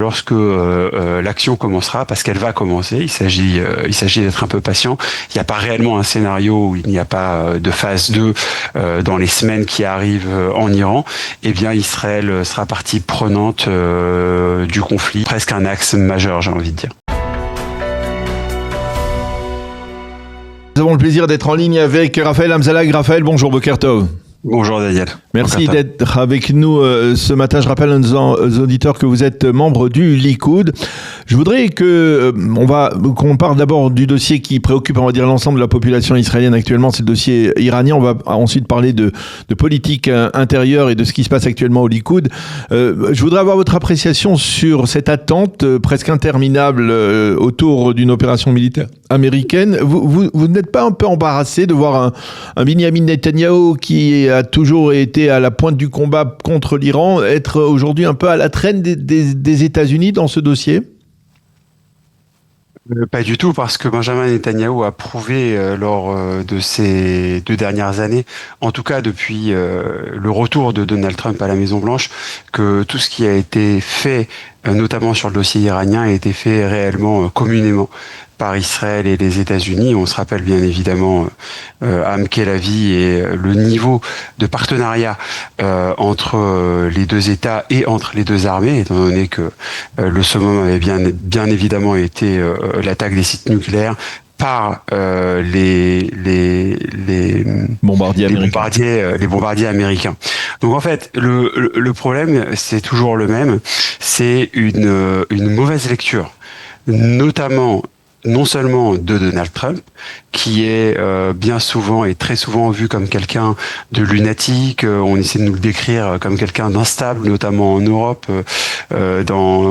Lorsque l'action commencera, parce qu'elle va commencer, il s'agit d'être un peu patient. Il n'y a pas réellement un scénario où il n'y a pas de phase 2 dans les semaines qui arrivent en Iran. Eh bien, Israël sera partie prenante du conflit, presque un axe majeur, j'ai envie de dire. Nous avons le plaisir d'être en ligne avec Raphaël Hamzalag. Raphaël, bonjour, Boker Tov. Bonjour Daniel. Merci d'être avec nous ce matin. Je rappelle à nos auditeurs que vous êtes membre du Likoud. Je voudrais qu'on parle d'abord du dossier qui préoccupe, on va dire, l'ensemble de la population israélienne actuellement. C'est le dossier iranien. On va ensuite parler de politique intérieure et de ce qui se passe actuellement au Likoud. Je voudrais avoir votre appréciation sur cette attente presque interminable autour d'une opération militaire américaine. Vous n'êtes pas un peu embarrassé de voir un Benyamin Netanyahou qui a toujours été à la pointe du combat contre l'Iran, être aujourd'hui un peu à la traîne des États-Unis dans ce dossier ? Pas du tout, parce que Benjamin Netanyahou a prouvé lors de ces 2 dernières années, en tout cas depuis le retour de Donald Trump à la Maison-Blanche, que tout ce qui a été fait, notamment sur le dossier iranien, a été fait réellement communément par Israël et les États-Unis. On se rappelle bien évidemment Am Kelavi et le niveau de partenariat entre les deux États et entre les deux armées, étant donné que le summum avait bien évidemment été l'attaque des sites nucléaires par les bombardiers américains. Donc en fait, le problème, c'est toujours le même, c'est une mauvaise lecture, notamment non seulement de Donald Trump, qui est bien souvent et très souvent vu comme quelqu'un de lunatique. On essaie de nous le décrire comme quelqu'un d'instable, notamment en Europe, dans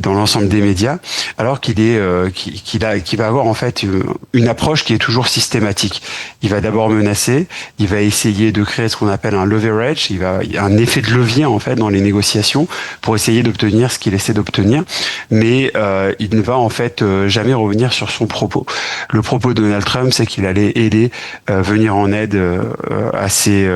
l'ensemble des médias, alors qu'il va avoir en fait une approche qui est toujours systématique. Il va d'abord menacer, il va essayer de créer ce qu'on appelle un leverage, il y a un effet de levier en fait dans les négociations pour essayer d'obtenir ce qu'il essaie d'obtenir, mais il ne va en fait jamais revenir sur son propos. Le propos de Donald Trump, c'est qu'il allait aider, venir en aide à ces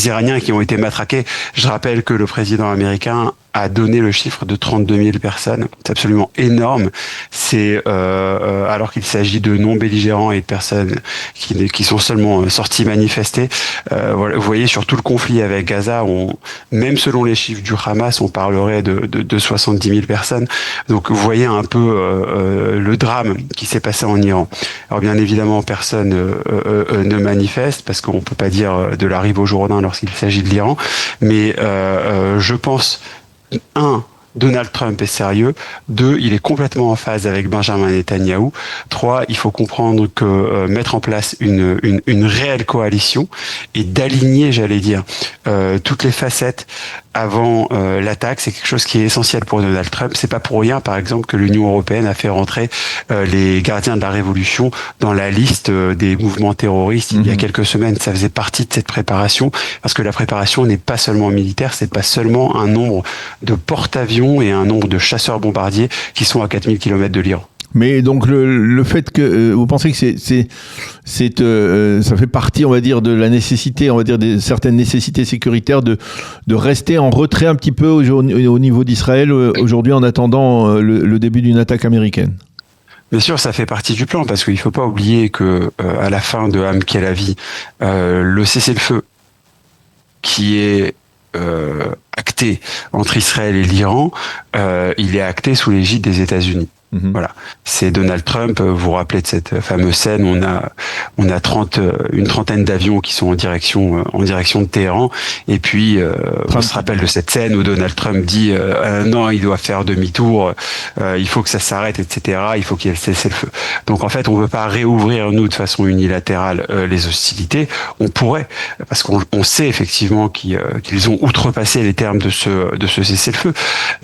Iraniens qui ont été matraqués. Je rappelle que le président américain a donné le chiffre de 32 000 personnes. C'est absolument énorme. C'est alors qu'il s'agit de non-belligérants et de personnes qui sont seulement sortis manifester. Voilà, vous voyez, sur tout le conflit avec Gaza, même selon les chiffres du Hamas, on parlerait de 70 000 personnes. Donc vous voyez un peu le drame qui s'est passé en Iran. Alors bien évidemment, personne ne manifeste, parce qu'on peut pas dire de la rive au Jourdain lorsqu'il s'agit de l'Iran. Mais je pense, Donald Trump est sérieux. 2, il est complètement en phase avec Benjamin Netanyahou. 3, il faut comprendre que mettre en place une réelle coalition et d'aligner, j'allais dire, toutes les facettes avant l'attaque, c'est quelque chose qui est essentiel pour Donald Trump. C'est pas pour rien, par exemple, que l'Union européenne a fait rentrer les gardiens de la révolution dans la liste des mouvements terroristes il y a quelques semaines. Ça faisait partie de cette préparation, parce que la préparation n'est pas seulement militaire, c'est pas seulement un nombre de porte-avions et un nombre de chasseurs bombardiers qui sont à 4000 km de l'Iran. Mais donc le fait que vous pensez que ça fait partie, on va dire, de la nécessité, on va dire, des certaines nécessités sécuritaires de rester en retrait un petit peu au niveau d'Israël aujourd'hui en attendant le début d'une attaque américaine. Bien sûr, ça fait partie du plan, parce qu'il faut pas oublier que à la fin de Am Kelavi, le cessez-le-feu qui est acté entre Israël et l'Iran, il est acté sous l'égide des États-Unis. Voilà, c'est Donald Trump. Vous vous rappelez de cette fameuse scène? On a une trentaine d'avions qui sont en direction de Téhéran, et puis on se rappelle de cette scène où Donald Trump dit non, il doit faire demi-tour, il faut que ça s'arrête, etc. Il faut qu'il y ait le cessez-le-feu. Donc en fait, on ne veut pas réouvrir nous de façon unilatérale les hostilités. On pourrait, parce qu'on sait effectivement qu'ils ont outrepassé les termes de ce cessez-le-feu,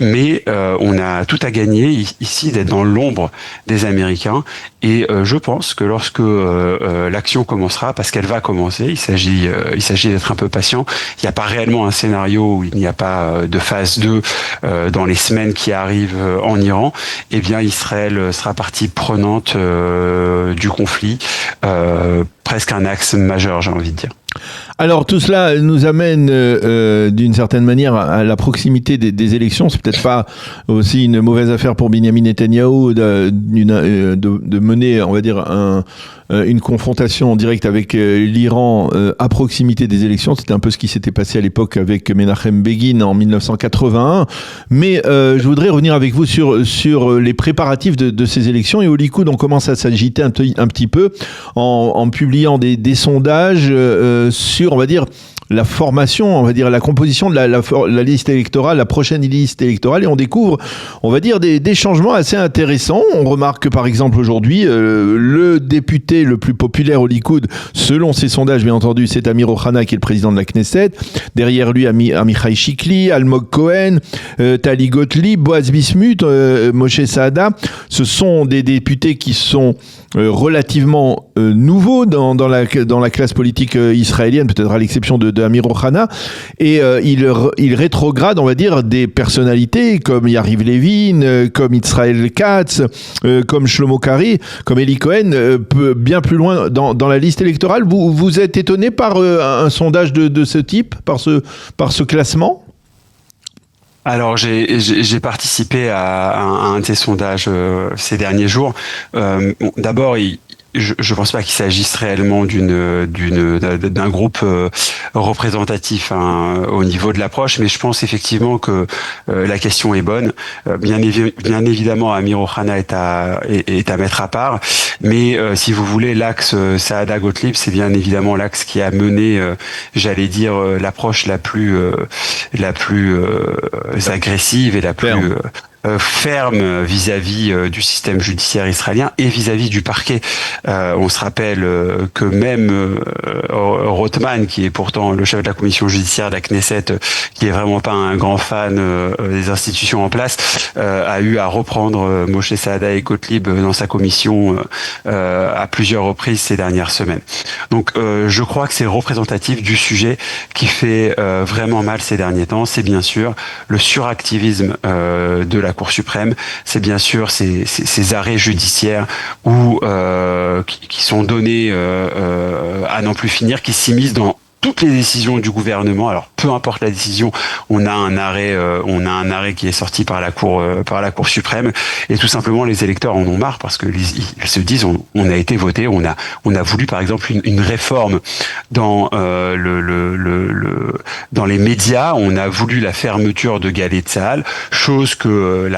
mais on a tout à gagner ici d'être dans l'ombre des Américains, et je pense que lorsque l'action commencera, parce qu'elle va commencer, il s'agit d'être un peu patient. Il n'y a pas réellement un scénario où il n'y a pas de phase 2 dans les semaines qui arrivent en Iran. Eh bien, Israël sera partie prenante du conflit, presque un axe majeur, j'ai envie de dire. Alors tout cela nous amène d'une certaine manière à la proximité des élections. C'est peut-être pas aussi une mauvaise affaire pour Benyamin Netanyahou de mener, on va dire, une confrontation directe avec l'Iran à proximité des élections. C'était un peu ce qui s'était passé à l'époque avec Menachem Begin en 1981. Mais je voudrais revenir avec vous sur les préparatifs de ces élections. Et au Likoud, on commence à s'agiter un petit peu en publiant des sondages sur, on va dire, la formation, on va dire la composition de la liste électorale, la prochaine liste électorale, et on découvre, on va dire, des changements assez intéressants. On remarque que, par exemple, aujourd'hui, le député le plus populaire au Likoud, selon ces sondages, bien entendu, c'est Amir Ohana, qui est le président de la Knesset. Derrière lui, Amichai Shikli, Almog Cohen, Tali Gottlieb, Boaz Bismuth, Moshe Saada. Ce sont des députés qui sont relativement nouveaux dans la classe politique israélienne, peut-être à l'exception de Amir Ohana, et il rétrograde, on va dire, des personnalités comme Yariv Levin, comme Israël Katz, comme Shlomo Kari, comme Eli Cohen, bien plus loin dans la liste électorale. Vous êtes étonné par un sondage de ce type, par ce classement ? Alors j'ai participé à un de ces sondages ces derniers jours. D'abord, je pense pas qu'il s'agisse réellement d'un groupe représentatif au niveau de l'approche, mais je pense effectivement que la question est bonne. Bien évidemment, Amir Ohana est à mettre à part, mais si vous voulez, l'axe Saada Gottlieb, c'est bien évidemment l'axe qui a mené, j'allais dire, l'approche la plus agressive et la plus ferme vis-à-vis du système judiciaire israélien et vis-à-vis du parquet. On se rappelle que même Rothman, qui est pourtant le chef de la commission judiciaire de la Knesset, qui est vraiment pas un grand fan des institutions en place, a eu à reprendre Moshe Saada et Gottlieb dans sa commission à plusieurs reprises ces dernières semaines. Donc je crois que c'est représentatif du sujet qui fait vraiment mal ces derniers temps. C'est bien sûr le suractivisme de la Cour suprême, c'est bien sûr ces arrêts judiciaires qui sont donnés à n'en plus finir, qui s'immiscent dans toutes les décisions du gouvernement. Alors peu importe la décision, on a un arrêt qui est sorti par la Cour suprême, et tout simplement les électeurs en ont marre parce que ils se disent on a été voté, on a voulu par exemple une réforme dans dans les médias, on a voulu la fermeture de Galey Tzahal, chose que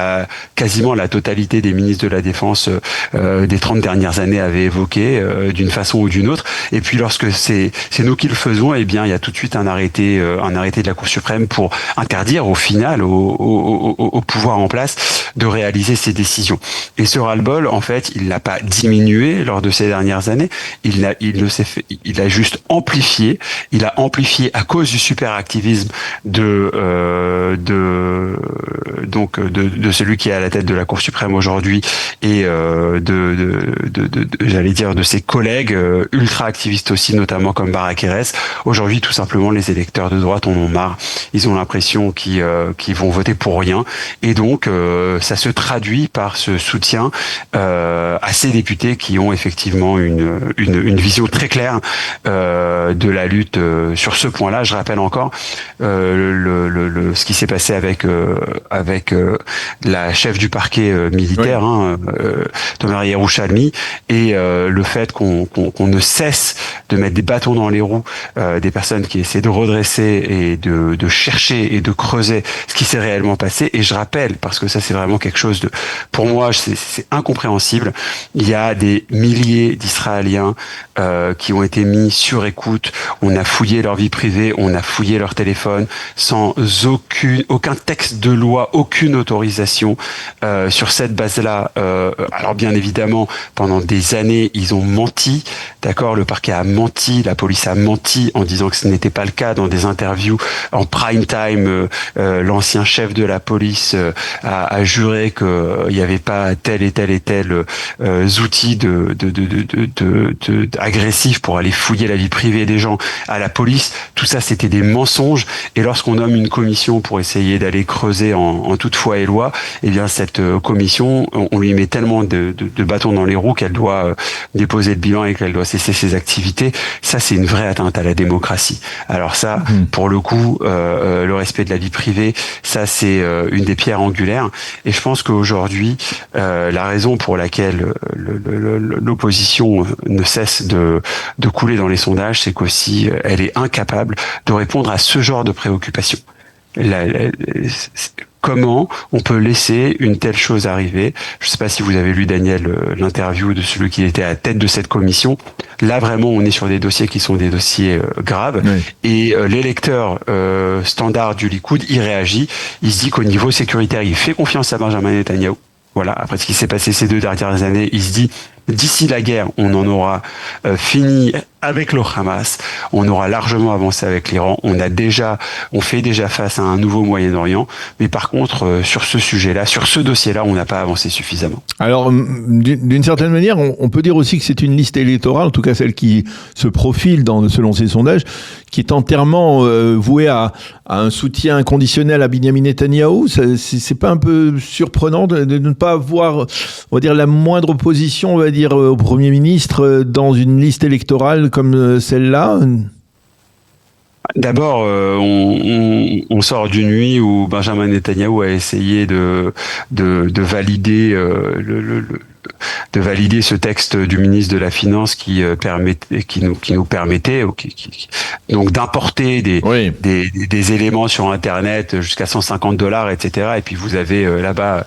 quasiment la totalité des ministres de la Défense des 30 dernières années avaient évoqué d'une façon ou d'une autre. Et puis lorsque c'est nous qui le faisons, eh bien il y a tout de suite un arrêté de la Cour suprême pour interdire au final au pouvoir en place de réaliser ces décisions. Et ce ras-le-bol, en fait, il l'a pas diminué lors de ces dernières années, il a juste amplifié. Il a amplifié à cause du superactivisme de celui qui est à la tête de la Cour suprême aujourd'hui et j'allais dire de ses collègues ultra activistes aussi, notamment comme Barak Erez. Aujourd'hui, tout simplement, les électeurs de droite en ont marre. Ils ont l'impression qu'ils vont voter pour rien, et donc ça se traduit par ce soutien à ces députés qui ont effectivement une vision très claire de la lutte sur ce point-là. Je rappelle encore ce qui s'est passé avec la chef du parquet militaire, Tomer Yerushalmi, et le fait qu'on ne cesse de mettre des bâtons dans les roues des personnes qui essaient de redresser et de chercher et de creuser ce qui s'est réellement passé. Et je rappelle, parce que ça c'est vraiment quelque chose pour moi c'est incompréhensible, il y a des milliers d'Israéliens qui ont été mis sur écoute, on a fouillé leur vie privée, on a fouillé leur téléphone sans aucun texte de loi, aucune autorisation. Sur cette base-là, alors bien évidemment, pendant des années, ils ont menti, d'accord, le parquet a menti, la police a menti en disant que ce n'était pas le cas. Dans des interviews en prime time, l'ancien chef de la police a juré qu'il n'y avait pas tel et tel outils agressifs pour aller fouiller la vie privée des gens à la police. Tout ça, c'était des mensonges. Et lorsqu'on nomme une commission pour essayer d'aller creuser en en toute foi et loi, eh bien cette commission, on lui met tellement de bâtons dans les roues qu'elle doit déposer le bilan et qu'elle doit cesser ses activités. Ça, c'est une vraie atteinte à la démocratie. Alors ça, pour le coup, le respect de la vie privée, ça c'est une des pierres angulaires. Et je pense qu'aujourd'hui, la raison pour laquelle l'opposition ne cesse de couler dans les sondages, c'est qu'aussi elle est incapable de répondre à ce genre de préoccupations. Comment on peut laisser une telle chose arriver? Je ne sais pas si vous avez lu, Daniel, l'interview de celui qui était à la tête de cette commission. Là, vraiment, on est sur des dossiers qui sont des dossiers graves. Oui. Et l'électeur standard du Likoud, il réagit. Il se dit qu'au niveau sécuritaire, il fait confiance à Benjamin Netanyahou. Voilà, après ce qui s'est passé ces 2 dernières années, il se dit, d'ici la guerre, on en aura fini avec le Hamas, on aura largement avancé avec l'Iran, on fait déjà face à un nouveau Moyen-Orient, mais par contre, sur ce sujet-là, sur ce dossier-là, on n'a pas avancé suffisamment. Alors, d'une certaine manière, on peut dire aussi que c'est une liste électorale, en tout cas celle qui se profile selon ces sondages, qui est entièrement vouée à un soutien conditionnel à Benjamin Netanyahou. C'est pas un peu surprenant de ne pas avoir, on va dire, la moindre opposition, on va dire, au Premier ministre dans une liste électorale comme celle-là? D'abord, on sort d'une nuit où Benjamin Netanyahou a essayé de valider de valider ce texte du ministre de la Finance qui nous permettait donc d'importer des éléments sur Internet jusqu'à $150, etc. Et puis vous avez là-bas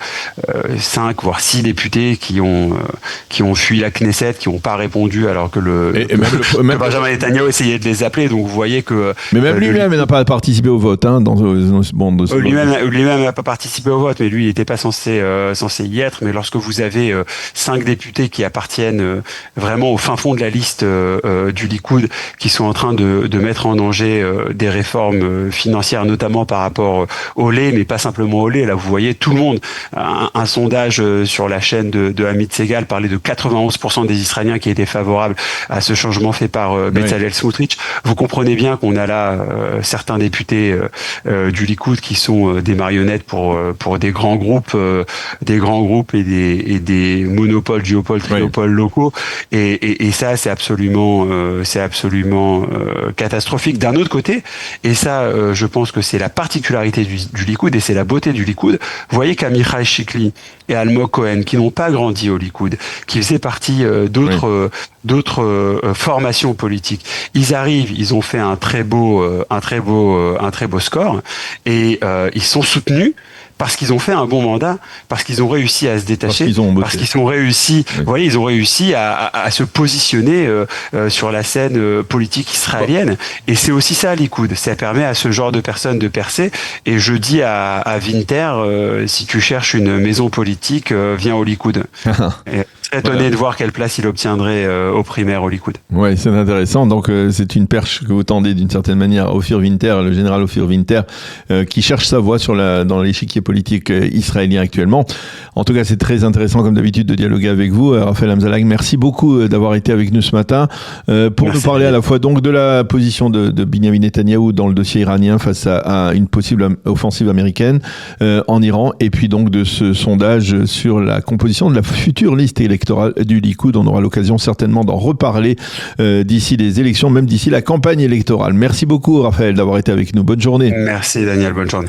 5 voire 6 députés qui ont fui la Knesset, qui n'ont pas répondu alors que que Benjamin Netanyahou essayait de les appeler. Donc vous voyez que mais même lui-même n'a pas participé au vote, hein, lui-même n'a pas participé au vote, mais lui il n'était pas censé y être. Mais lorsque vous avez 5 députés qui appartiennent vraiment au fin fond de la liste du Likoud, qui sont en train de mettre en danger des réformes financières, notamment par rapport au lait, mais pas simplement au lait. Là, vous voyez tout le monde. Un sondage sur la chaîne de Amit Segal parlait de 91% des Israéliens qui étaient favorables à ce changement fait par Bezalel Smotrich. Vous comprenez bien qu'on a là certains députés du Likoud qui sont des marionnettes pour des grands groupes et des monopoles, duopoles, triopoles locaux, et ça c'est absolument catastrophique. D'un autre côté, et ça je pense que c'est la particularité du Likoud et c'est la beauté du Likoud, vous voyez qu'Amichai Shikli et Almog Cohen, qui n'ont pas grandi au Likoud, qui faisaient partie d'autres formations politiques, ils arrivent, ils ont fait un très beau score, et ils sont soutenus parce qu'ils ont fait un bon mandat, parce qu'ils ont réussi à se détacher, parce qu'ils ont réussi, vous voyez, ils ont réussi à se positionner sur la scène politique israélienne. Et c'est aussi ça, Likoud. Ça permet à ce genre de personnes de percer. Et je dis à Winter, si tu cherches une maison politique, viens au Likoud. Très étonné de voir quelle place il obtiendrait aux primaires au Likoud. Ouais, c'est intéressant. Donc c'est une perche que vous tendez d'une certaine manière à Ophir Winter, le général Ophir Winter, qui cherche sa voie dans l'échiquier politique israélien actuellement. En tout cas, c'est très intéressant comme d'habitude de dialoguer avec vous, Raphaël Hamzalag. Merci beaucoup d'avoir été avec nous ce matin pour nous parler à la fois donc de la position de Benjamin Netanyahou dans le dossier iranien face à une possible offensive américaine en Iran, et puis donc de ce sondage sur la composition de la future liste électorale du Likoud. On aura l'occasion certainement d'en reparler d'ici les élections, même d'ici la campagne électorale. Merci beaucoup, Raphaël, d'avoir été avec nous. Bonne journée. Merci, Daniel. Bonne journée.